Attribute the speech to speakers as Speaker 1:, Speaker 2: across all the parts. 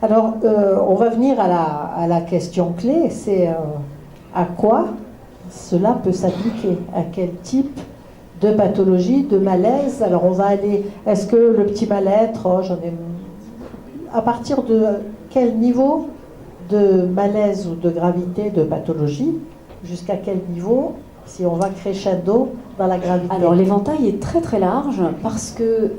Speaker 1: Alors, on va venir à la question clé, c'est à quoi cela peut s'appliquer, à quel type de pathologie, de malaise. Alors, on va aller, est-ce que le petit mal-être, oh, à partir de quel niveau de malaise ou de gravité de pathologie, jusqu'à quel niveau, si on va crescendo dans la gravité?
Speaker 2: Alors l'éventail est très très large parce que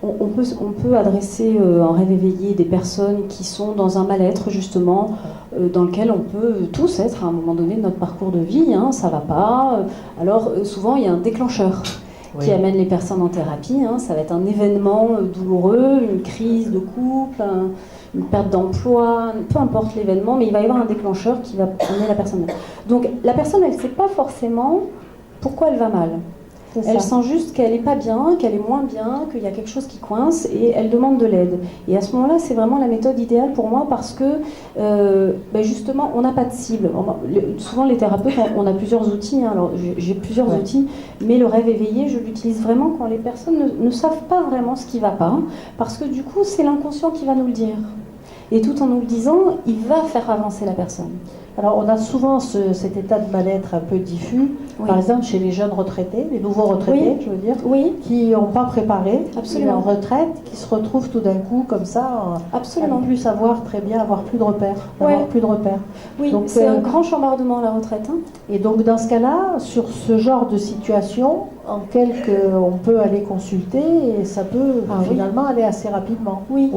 Speaker 2: on peut adresser un rêve éveillé des personnes qui sont dans un mal-être justement, dans lequel on peut tous être à un moment donné de notre parcours de vie, hein, ça va pas. Alors souvent il y a un déclencheur qui amène les personnes en thérapie, hein. Ça va être un événement douloureux, une crise de couple, une perte d'emploi, peu importe l'événement, mais il va y avoir un déclencheur qui va amener la personne. Donc la personne, elle ne sait pas forcément pourquoi elle va mal. Elle sent juste qu'elle n'est pas bien, qu'elle est moins bien, qu'il y a quelque chose qui coince et elle demande de l'aide. Et à ce moment-là, c'est vraiment la méthode idéale pour moi parce que justement, on n'a pas de cible. Souvent, les thérapeutes, on a plusieurs outils. Hein. Alors, j'ai plusieurs outils, mais le rêve éveillé, je l'utilise vraiment quand les personnes ne savent pas vraiment ce qui ne va pas, parce que du coup, c'est l'inconscient qui va nous le dire. Et tout en nous le disant, il va faire avancer la personne.
Speaker 1: Alors, on a souvent cet état de mal-être un peu diffus, par exemple chez les jeunes retraités, les nouveaux retraités, je veux dire, qui n'ont pas préparé, qui en retraite, qui se retrouvent tout d'un coup comme ça, à ne plus savoir très bien, avoir plus de repères. Plus de repères.
Speaker 2: Oui, donc, c'est un grand chambardement la retraite. Hein.
Speaker 1: Et donc, dans ce cas-là, sur ce genre de situation, on peut aller consulter et ça peut finalement aller assez rapidement.
Speaker 2: Oui.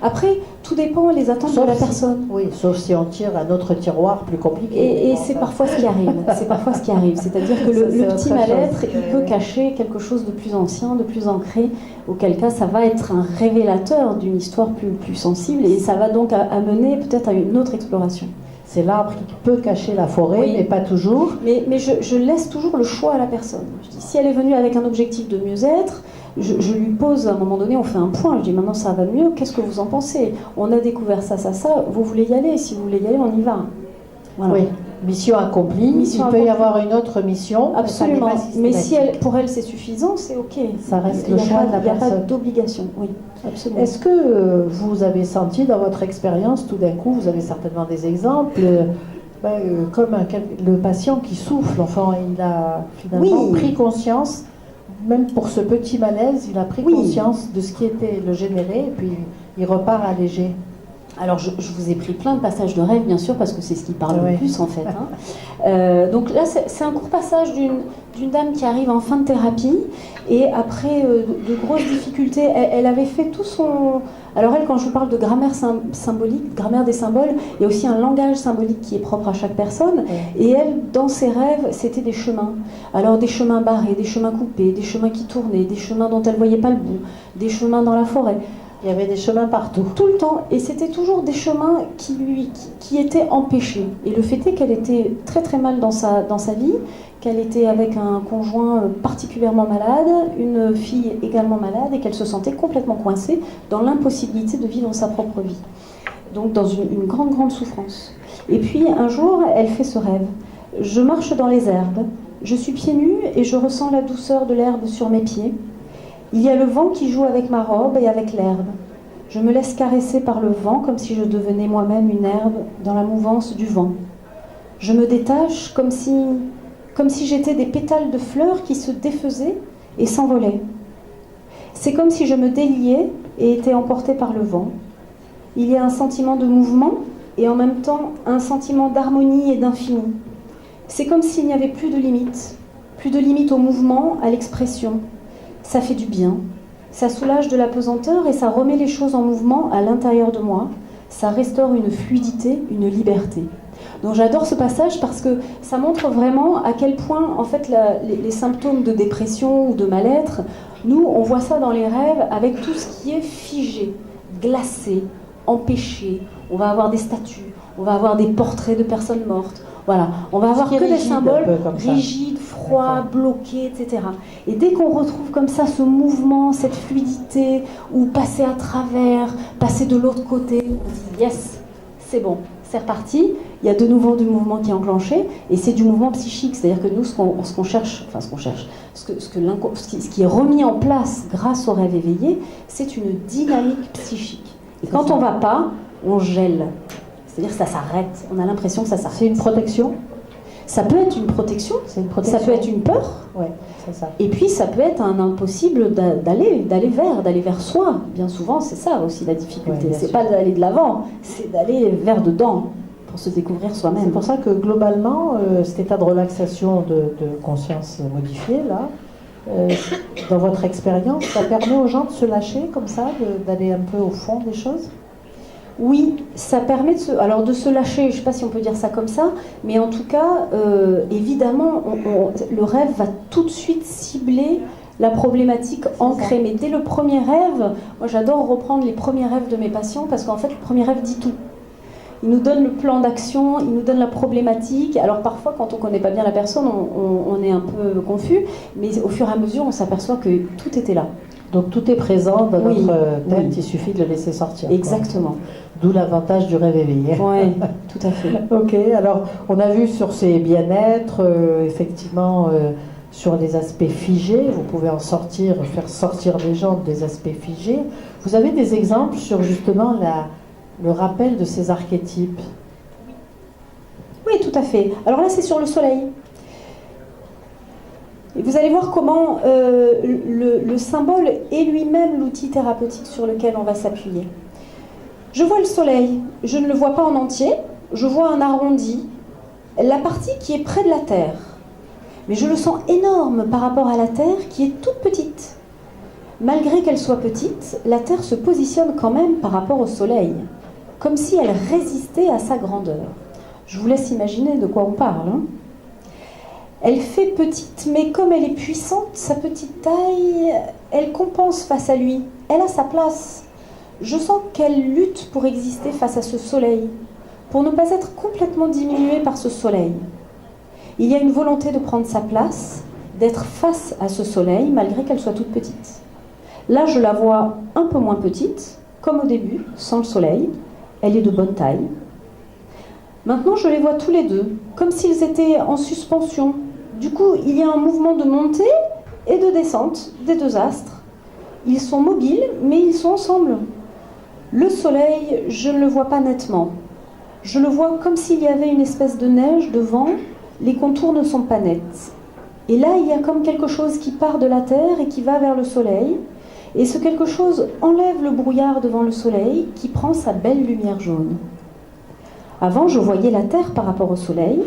Speaker 2: Après, tout dépend les attentes de la personne.
Speaker 1: Oui, sauf si on tire un autre tiroir plus compliqué.
Speaker 2: Et c'est parfois ce qui arrive. C'est-à-dire que le petit mal-être, il peut cacher quelque chose de plus ancien, de plus ancré, auquel cas ça va être un révélateur d'une histoire plus sensible et ça va donc amener peut-être à une autre exploration.
Speaker 1: C'est l'arbre qui peut cacher la forêt, mais pas toujours.
Speaker 2: Mais je laisse toujours le choix à la personne. Je dis, si elle est venue avec un objectif de mieux-être, je lui pose, à un moment donné, on fait un point. Je dis, maintenant ça va mieux, qu'est-ce que vous en pensez? On a découvert ça, vous voulez y aller? Si vous voulez y aller, on y va.
Speaker 1: Voilà. Oui, mission accomplie. Il peut y avoir une autre mission.
Speaker 2: Absolument. Mais si pour elle c'est suffisant, c'est OK.
Speaker 1: Ça reste le choix de la personne.
Speaker 2: Il n'y a pas d'obligation. Oui, absolument.
Speaker 1: Est-ce que vous avez senti dans votre expérience, tout d'un coup, vous avez certainement des exemples, comme le patient qui souffle, enfin, il a finalement pris conscience, même pour ce petit malaise, il a pris conscience de ce qui était le généré, et puis il repart allégé.
Speaker 2: Alors, je vous ai pris plein de passages de rêve, bien sûr, parce que c'est ce qui parle le plus, en fait. Hein. Donc là, c'est un court passage d'une dame qui arrive en fin de thérapie, et après de grosses difficultés, elle avait fait tout son... Alors elle, quand je vous parle de grammaire symbolique, grammaire des symboles, il y a aussi un langage symbolique qui est propre à chaque personne, et elle, dans ses rêves, c'était des chemins. Alors des chemins barrés, des chemins coupés, des chemins qui tournaient, des chemins dont elle ne voyait pas le bout, des chemins dans la forêt.
Speaker 1: Il y avait des chemins partout.
Speaker 2: Tout le temps. Et c'était toujours des chemins qui étaient empêchés. Et le fait est qu'elle était très très mal dans sa vie, qu'elle était avec un conjoint particulièrement malade, une fille également malade, et qu'elle se sentait complètement coincée dans l'impossibilité de vivre sa propre vie. Donc dans une grande, grande souffrance. Et puis un jour, elle fait ce rêve. Je marche dans les herbes, je suis pieds nus et je ressens la douceur de l'herbe sur mes pieds. Il y a le vent qui joue avec ma robe et avec l'herbe. Je me laisse caresser par le vent comme si je devenais moi-même une herbe dans la mouvance du vent. Je me détache comme si j'étais des pétales de fleurs qui se défaisaient et s'envolaient. C'est comme si je me déliais et étais emportée par le vent. Il y a un sentiment de mouvement et en même temps un sentiment d'harmonie et d'infini. C'est comme s'il n'y avait plus de limite au mouvement, à l'expression. Ça fait du bien, ça soulage de la pesanteur et ça remet les choses en mouvement à l'intérieur de moi. Ça restaure une fluidité, une liberté. Donc j'adore ce passage parce que ça montre vraiment à quel point en fait les symptômes de dépression ou de mal-être, nous on voit ça dans les rêves avec tout ce qui est figé, glacé, empêché. On va avoir des statues, on va avoir des portraits de personnes mortes. Voilà, on va avoir que des symboles rigides, froids, bloqués, etc. Et dès qu'on retrouve comme ça ce mouvement, cette fluidité, ou passer à travers, passer de l'autre côté, on dit yes, c'est bon, c'est reparti. il y a de nouveau du mouvement qui est enclenché, et c'est du mouvement psychique, c'est-à-dire que nous, ce qu'on cherche, enfin ce qui est remis en place grâce au rêve éveillé, c'est une dynamique psychique. Et quand on ne va pas, on gèle. C'est-à-dire que ça s'arrête, on a l'impression que ça s'arrête.
Speaker 1: C'est une protection?
Speaker 2: Ça peut être une protection, ça peut être une peur,
Speaker 1: ouais, c'est ça.
Speaker 2: Et puis ça peut être un impossible d'aller vers soi. Bien souvent, c'est ça aussi la difficulté.
Speaker 1: Ouais,
Speaker 2: c'est pas d'aller de l'avant, c'est d'aller vers dedans pour se découvrir soi-même.
Speaker 1: C'est pour ça que globalement, cet état de relaxation de conscience modifiée, là, dans votre expérience, ça permet aux gens de se lâcher comme ça, d'aller un peu au fond des choses?
Speaker 2: Oui, ça permet de se lâcher, je ne sais pas si on peut dire ça comme ça, mais en tout cas, évidemment, le rêve va tout de suite cibler la problématique ancrée. Mais dès le premier rêve, moi j'adore reprendre les premiers rêves de mes patients parce qu'en fait, le premier rêve dit tout. Il nous donne le plan d'action, il nous donne la problématique. Alors parfois, quand on ne connaît pas bien la personne, on est un peu confus, mais au fur et à mesure, on s'aperçoit que tout était là.
Speaker 1: Donc tout est présent dans notre tête, il suffit de le laisser sortir.
Speaker 2: Exactement.
Speaker 1: D'où l'avantage du rêve éveillé.
Speaker 2: Oui, tout à fait.
Speaker 1: Ok, alors on a vu sur ces bien-être, effectivement, sur les aspects figés, vous pouvez en sortir, faire sortir les gens des aspects figés. Vous avez des exemples sur justement le rappel de ces archétypes?
Speaker 2: Oui, tout à fait. Alors là, c'est sur le soleil. Et vous allez voir comment le symbole est lui-même l'outil thérapeutique sur lequel on va s'appuyer. Je vois le soleil, je ne le vois pas en entier, je vois un arrondi, la partie qui est près de la Terre. Mais je le sens énorme par rapport à la Terre qui est toute petite. Malgré qu'elle soit petite, la Terre se positionne quand même par rapport au soleil, comme si elle résistait à sa grandeur. Je vous laisse imaginer de quoi on parle, hein. Elle fait petite, mais comme elle est puissante, sa petite taille, elle compense face à lui. Elle a sa place. Je sens qu'elle lutte pour exister face à ce soleil, pour ne pas être complètement diminuée par ce soleil. Il y a une volonté de prendre sa place, d'être face à ce soleil, malgré qu'elle soit toute petite. Là, je la vois un peu moins petite, comme au début, sans le soleil. Elle est de bonne taille. Maintenant, je les vois tous les deux, comme s'ils étaient en suspension. Du coup, il y a un mouvement de montée et de descente des deux astres. Ils sont mobiles, mais ils sont ensemble. Le soleil, je ne le vois pas nettement. Je le vois comme s'il y avait une espèce de neige devant. Les contours ne sont pas nets. Et là, il y a comme quelque chose qui part de la Terre et qui va vers le soleil. Et ce quelque chose enlève le brouillard devant le soleil qui prend sa belle lumière jaune. Avant, je voyais la Terre par rapport au soleil.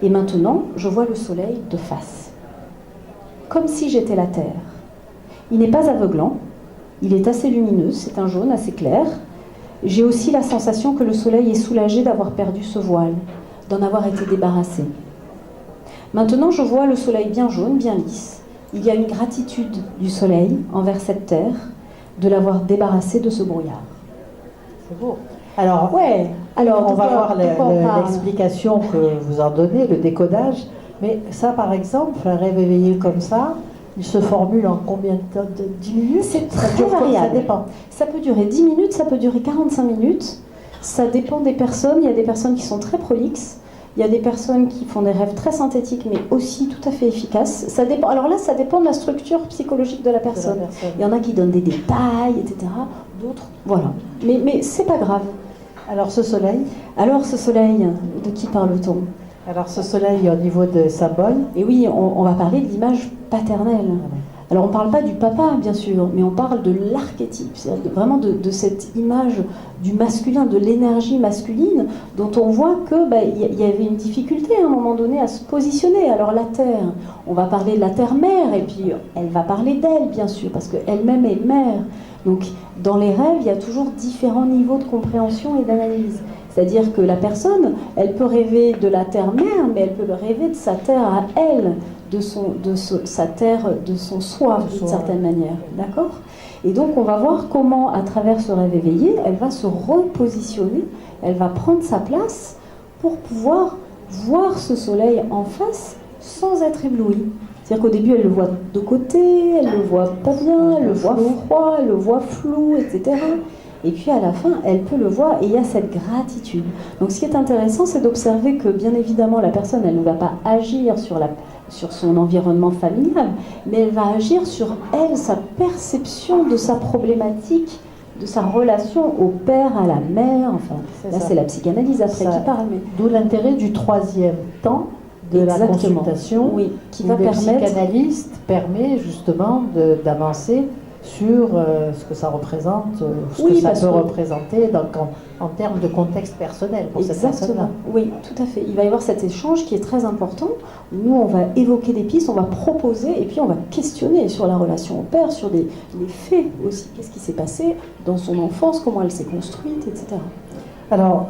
Speaker 2: Et maintenant, je vois le soleil de face. Comme si j'étais la Terre. Il n'est pas aveuglant. Il est assez lumineux, c'est un jaune assez clair. J'ai aussi la sensation que le soleil est soulagé d'avoir perdu ce voile, d'en avoir été débarrassé. Maintenant, je vois le soleil bien jaune, bien lisse. Il y a une gratitude du soleil envers cette terre, de l'avoir débarrassé de ce brouillard.
Speaker 1: C'est beau. Alors, on va voir l'explication que vous en donnez, le décodage. Mais ça, par exemple, un rêve éveillé comme ça, il se formule en combien de temps? 10 minutes?
Speaker 2: C'est très variable.
Speaker 1: Ça dépend.
Speaker 2: Ça peut durer 10 minutes, ça peut durer 45 minutes. Ça dépend des personnes. Il y a des personnes qui sont très prolixes. Il y a des personnes qui font des rêves très synthétiques, mais aussi tout à fait efficaces. Ça dépend. Alors là, ça dépend de la structure psychologique de la personne. Il y en a qui donnent des détails, etc. D'autres, voilà. Mais c'est pas grave.
Speaker 1: Alors ce soleil?
Speaker 2: Alors ce soleil, de qui parle-t-on?
Speaker 1: Alors ce soleil au niveau de symbole?
Speaker 2: Et oui, on va parler de l'image paternelle. Alors on ne parle pas du papa, bien sûr, mais on parle de l'archétype, c'est-à-dire vraiment de cette image du masculin, de l'énergie masculine, dont on voit qu'il y avait une difficulté à un moment donné à se positionner. Alors la Terre, on va parler de la Terre-mère, et puis elle va parler d'elle, bien sûr, parce qu'elle-même est mère. Donc dans les rêves, il y a toujours différents niveaux de compréhension et d'analyse. C'est-à-dire que la personne, elle peut rêver de la terre-mère, mais elle peut rêver de sa terre à elle, sa terre, de son soi, d'une certaine manière. D'accord ? Et donc, on va voir comment, à travers ce rêve éveillé, elle va se repositionner, elle va prendre sa place pour pouvoir voir ce soleil en face sans être éblouie. C'est-à-dire qu'au début, elle le voit de côté, elle le voit pas bien, elle le voit froid, elle le voit flou, etc. Et puis à la fin, elle peut le voir et il y a cette gratitude. Donc ce qui est intéressant, c'est d'observer que bien évidemment, la personne, elle ne va pas agir sur son environnement familial, mais elle va agir sur elle, sa perception de sa problématique, de sa relation au père, à la mère. Enfin, là, c'est la psychanalyse après qui parle. Mais...
Speaker 1: D'où l'intérêt du troisième temps de la consultation,
Speaker 2: oui, qui
Speaker 1: va permettre... Le psychanalyste permet justement d'avancer sur ce que ça représente, ce que ça peut représenter donc en termes de contexte personnel pour cette personne-là.
Speaker 2: Oui, tout à fait. Il va y avoir cet échange qui est très important. Nous, on va évoquer des pistes, on va proposer et puis on va questionner sur la relation au père, sur les faits aussi. Qu'est-ce qui s'est passé dans son enfance, comment elle s'est construite, etc.
Speaker 1: Alors,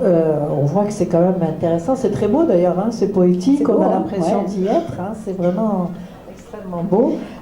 Speaker 1: on voit que c'est quand même intéressant. C'est très beau d'ailleurs, hein, c'est poétique, on a l'impression d'y être. Hein, c'est vraiment extrêmement beau.